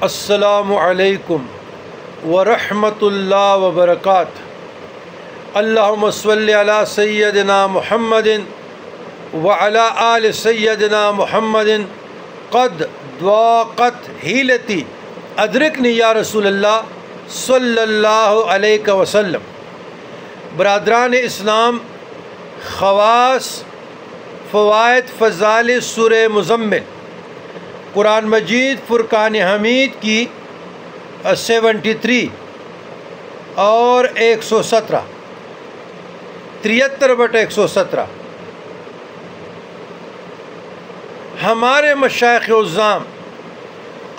السلام علیکم ورحمۃ اللہ وبرکاتہ۔ اللہم صلی علی سیدنا محمد وعلی آل سیدنا محمد قد ضاقت حیلتی ادرکنی یا رسول اللہ صلی اللہ علیہ وسلم۔ برادران اسلام، خواص، فوائد، فضائل سورہ مزمل، قرآن مجید فرقان حمید کی 73 اور 117 73/117 ہمارے مشائخ عظام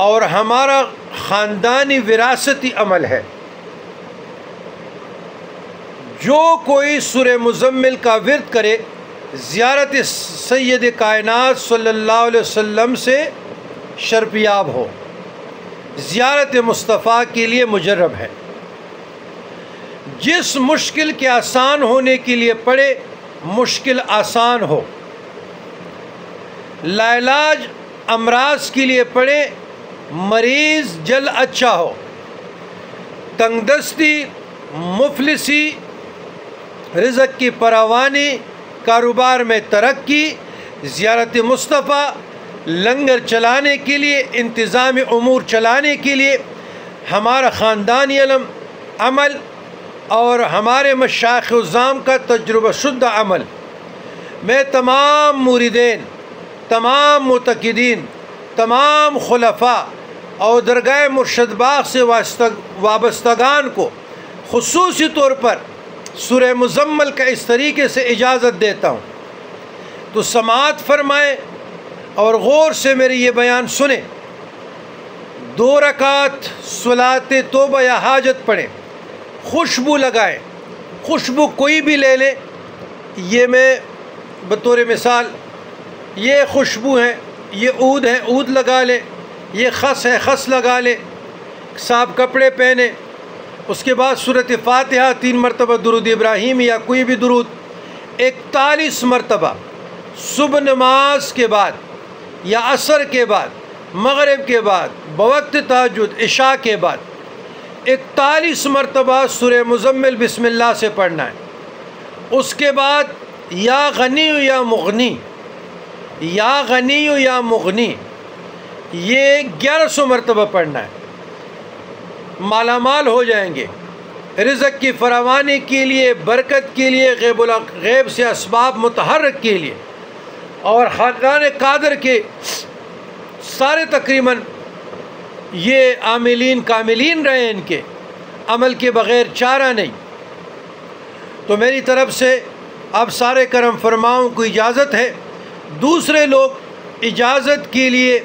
اور ہمارا خاندانی وراثتی عمل ہے۔ جو کوئی سورہ مزمل کا ورد کرے زیارت سید کائنات صلی اللہ علیہ وسلم سے شرفیاب ہو، زیارت مصطفیٰ کے لیے مجرب ہے۔ جس مشکل کے آسان ہونے کے لیے پڑھے مشکل آسان ہو، لاعلاج امراض کے لیے پڑھے مریض جل اچھا ہو، تنگ دستی، مفلسی، رزق کی فراوانی، کاروبار میں ترقی، زیارت مصطفیٰ، لنگر چلانے کے لیے، انتظامی امور چلانے کے لیے ہمارا خاندانی عمل اور ہمارے مشائخ عظام کا تجربہ شدہ عمل، میں تمام مریدین، تمام معتقدین، تمام خلفاء اور درگاہ مرشد باغ سے وابستگان کو خصوصی طور پر سورہ مزمل کا اس طریقے سے اجازت دیتا ہوں تو سماعت فرمائیں اور غور سے میری یہ بیان سنیں۔ 2 رکعت صلاۃ توبہ یا حاجت پڑھیں، خوشبو لگائیں، خوشبو کوئی بھی لے لیں، یہ میں بطور مثال یہ خوشبو ہے، یہ عود ہے، عود لگا لیں، یہ خس ہے، خس لگا لیں، صاف کپڑے پہنیں، اس کے بعد سورۃ فاتحہ 3 مرتبہ درود ابراہیم یا کوئی بھی درود 41 مرتبہ صبح نماز کے بعد یا عصر کے بعد، مغرب کے بعد، بوقت تہجد، عشاء کے بعد 41 مرتبہ سورہ مزمل بسم اللہ سے پڑھنا ہے۔ اس کے بعد یا غنی یا مغنی، یا غنی یا مغنی، یہ 1100 مرتبہ پڑھنا ہے۔ مالا مال ہو جائیں گے، رزق کی فراوانی کے لیے، برکت کے لیے، غیب سے اسباب متحرک کے لیے، اور خاندان قادر کے سارے تقریباً یہ عاملین کاملین رہے، ان کے عمل کے بغیر چارہ نہیں۔ تو میری طرف سے اب سارے کرم فرماؤں کو اجازت ہے، دوسرے لوگ اجازت کے لیے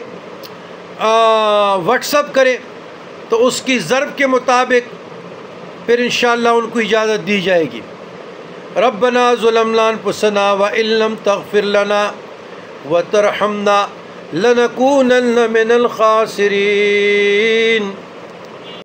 واٹس اپ کریں تو اس کی ضرب کے مطابق پھر انشاءاللہ ان کو اجازت دی جائے گی۔ ربنا ظلمنا انفسنا وان لم تغفر لنا وترحمنا لنکونن من الخاسرین۔